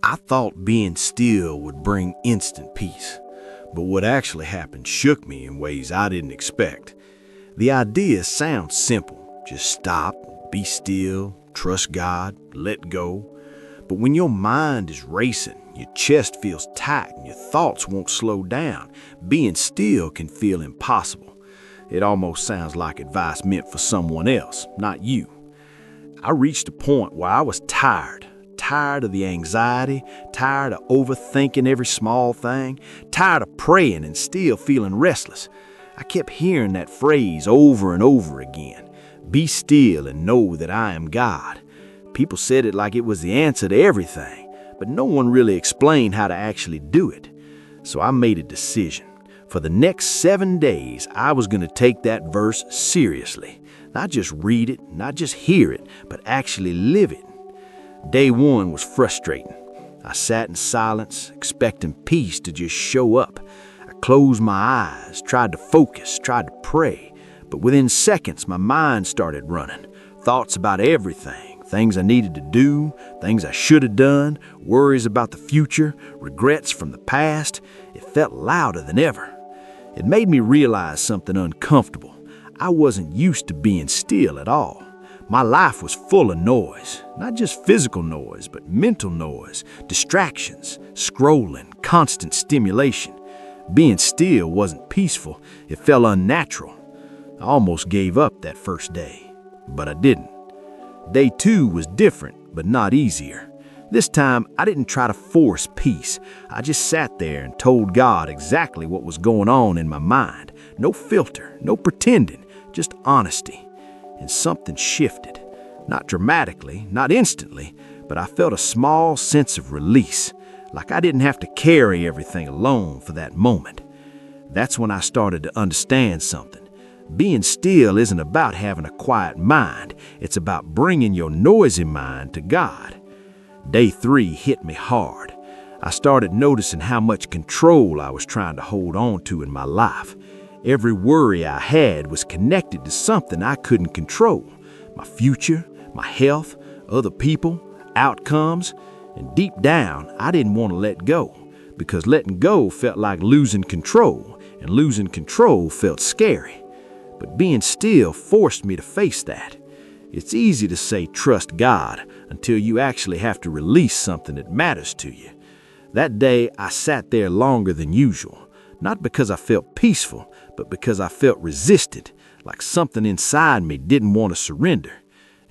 I thought being still would bring instant peace, but what actually happened shook me in ways I didn't expect. The idea sounds simple. Just stop, be still, trust God, let go. But when your mind is racing, your chest feels tight and your thoughts won't slow down, being still can feel impossible. It almost sounds like advice meant for someone else, not you. I reached a point where I was tired of the anxiety, tired of overthinking every small thing, tired of praying and still feeling restless. I kept hearing that phrase over and over again. Be still and know that I am God. People said it like it was the answer to everything, but no one really explained how to actually do it. So I made a decision. For the next 7 days, I was going to take that verse seriously. Not just read it, not just hear it, but actually live it. Day 1 was frustrating. I sat in silence, expecting peace to just show up. I closed my eyes, tried to focus, tried to pray, but within seconds my mind started running. Thoughts about everything, things I needed to do, things I should have done, worries about the future, regrets from the past. It felt louder than ever. It made me realize something uncomfortable. I wasn't used to being still at all. My life was full of noise, not just physical noise, but mental noise, distractions, scrolling, constant stimulation. Being still wasn't peaceful, it felt unnatural. I almost gave up that first day, but I didn't. Day 2 was different, but not easier. This time, I didn't try to force peace. I just sat there and told God exactly what was going on in my mind. No filter, no pretending, just honesty. And something shifted. Not dramatically, not instantly, but I felt a small sense of release, like I didn't have to carry everything alone for that moment. That's when I started to understand something. Being still isn't about having a quiet mind. It's about bringing your noisy mind to God. Day 3 hit me hard. I started noticing how much control I was trying to hold on to in my life. Every worry I had was connected to something I couldn't control. My future, my health, other people, outcomes. And deep down, I didn't want to let go, because letting go felt like losing control, and losing control felt scary. But being still forced me to face that. It's easy to say trust God until you actually have to release something that matters to you. That day, I sat there longer than usual. Not because I felt peaceful, but because I felt resisted, like something inside me didn't want to surrender.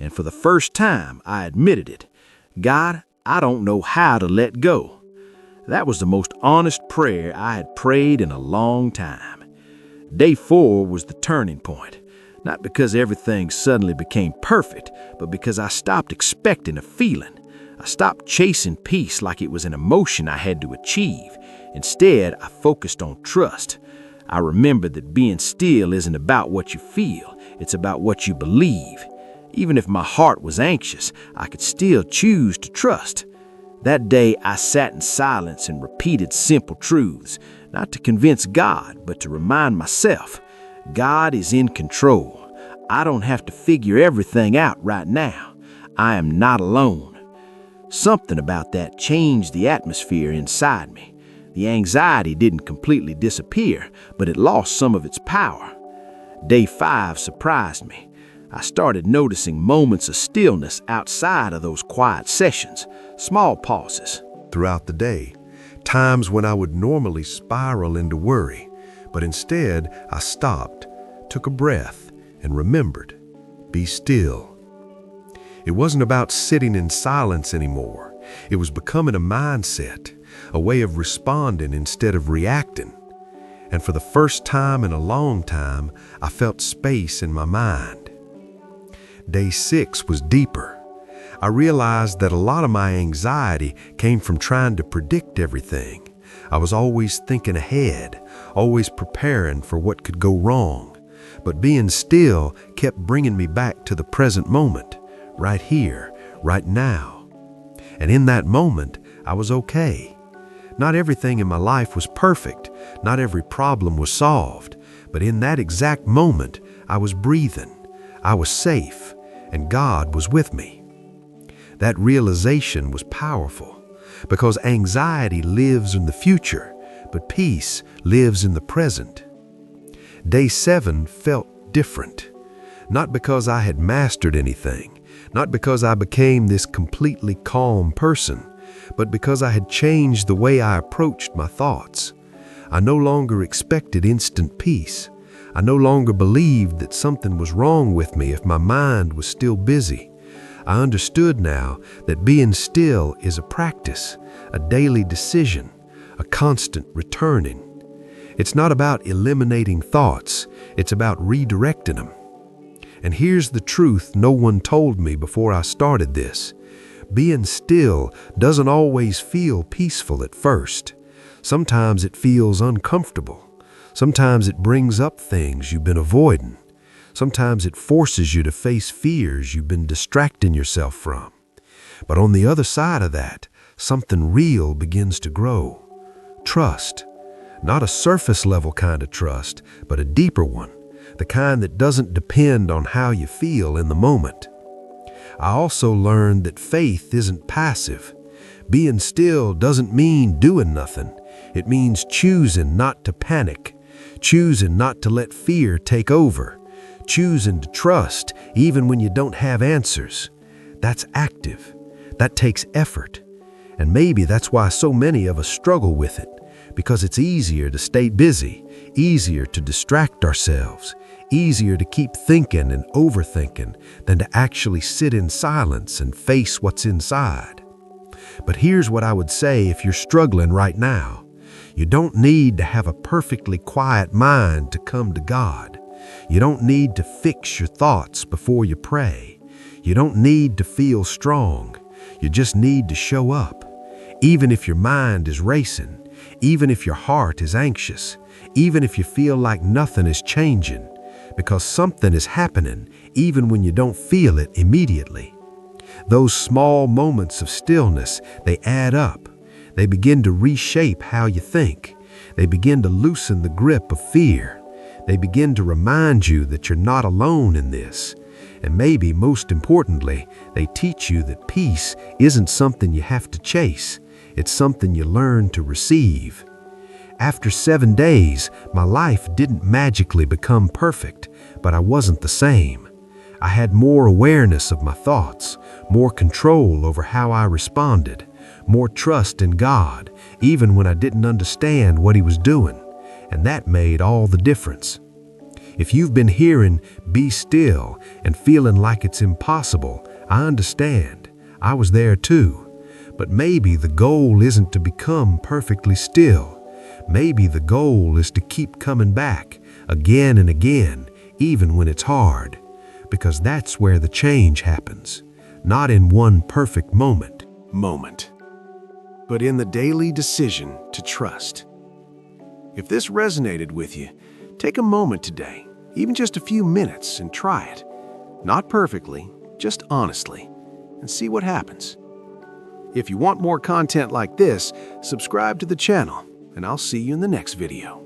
And for the first time, I admitted it. God, I don't know how to let go. That was the most honest prayer I had prayed in a long time. Day 4 was the turning point. Not because everything suddenly became perfect, but because I stopped expecting a feeling. I stopped chasing peace like it was an emotion I had to achieve. Instead, I focused on trust. I remembered that being still isn't about what you feel, it's about what you believe. Even if my heart was anxious, I could still choose to trust. That day, I sat in silence and repeated simple truths, not to convince God, but to remind myself, God is in control. I don't have to figure everything out right now. I am not alone. Something about that changed the atmosphere inside me. The anxiety didn't completely disappear, but it lost some of its power. Day 5 surprised me. I started noticing moments of stillness outside of those quiet sessions, small pauses. Throughout the day, times when I would normally spiral into worry, but instead I stopped, took a breath, and remembered, be still. It wasn't about sitting in silence anymore. It was becoming a mindset, a way of responding instead of reacting. And for the first time in a long time, I felt space in my mind. Day 6 was deeper. I realized that a lot of my anxiety came from trying to predict everything. I was always thinking ahead, always preparing for what could go wrong. But being still kept bringing me back to the present moment, right here, right now. And in that moment, I was okay. Not everything in my life was perfect. Not every problem was solved. But in that exact moment, I was breathing. I was safe, and God was with me. That realization was powerful. because anxiety lives in the future, but peace lives in the present. Day 7 felt different, not because I had mastered anything, not because I became this completely calm person, but because I had changed the way I approached my thoughts. I no longer expected instant peace. I no longer believed that something was wrong with me if my mind was still busy. I understood now that being still is a practice, a daily decision, a constant returning. It's not about eliminating thoughts, it's about redirecting them. And here's the truth no one told me before I started this. Being still doesn't always feel peaceful at first. Sometimes it feels uncomfortable. Sometimes it brings up things you've been avoiding. Sometimes it forces you to face fears you've been distracting yourself from. But on the other side of that, something real begins to grow. Trust. Not a surface level kind of trust, but a deeper one. The kind that doesn't depend on how you feel in the moment. I also learned that faith isn't passive. Being still doesn't mean doing nothing. It means choosing not to panic, choosing not to let fear take over, choosing to trust even when you don't have answers. That's active. That takes effort. And maybe that's why so many of us struggle with it, because it's easier to stay busy, easier to distract ourselves, easier to keep thinking and overthinking than to actually sit in silence and face what's inside. But here's what I would say if you're struggling right now. You don't need to have a perfectly quiet mind to come to God. You don't need to fix your thoughts before you pray. You don't need to feel strong. You just need to show up. Even if your mind is racing, even if your heart is anxious, even if you feel like nothing is changing, because something is happening even when you don't feel it immediately. Those small moments of stillness, they add up. They begin to reshape how you think. They begin to loosen the grip of fear. They begin to remind you that you're not alone in this. And maybe most importantly, they teach you that peace isn't something you have to chase. It's something you learn to receive. After 7 days, my life didn't magically become perfect, but I wasn't the same. I had more awareness of my thoughts, more control over how I responded, more trust in God, even when I didn't understand what He was doing, and that made all the difference. If you've been hearing "be still" and feeling like it's impossible, I understand. I was there too. But maybe the goal isn't to become perfectly still. Maybe the goal is to keep coming back again and again, even when it's hard, because that's where the change happens, not in one perfect moment, but in the daily decision to trust. If this resonated with you, take a moment today, even just a few minutes, and try it. Not perfectly, just honestly, and see what happens. If you want more content like this, subscribe to the channel, and I'll see you in the next video.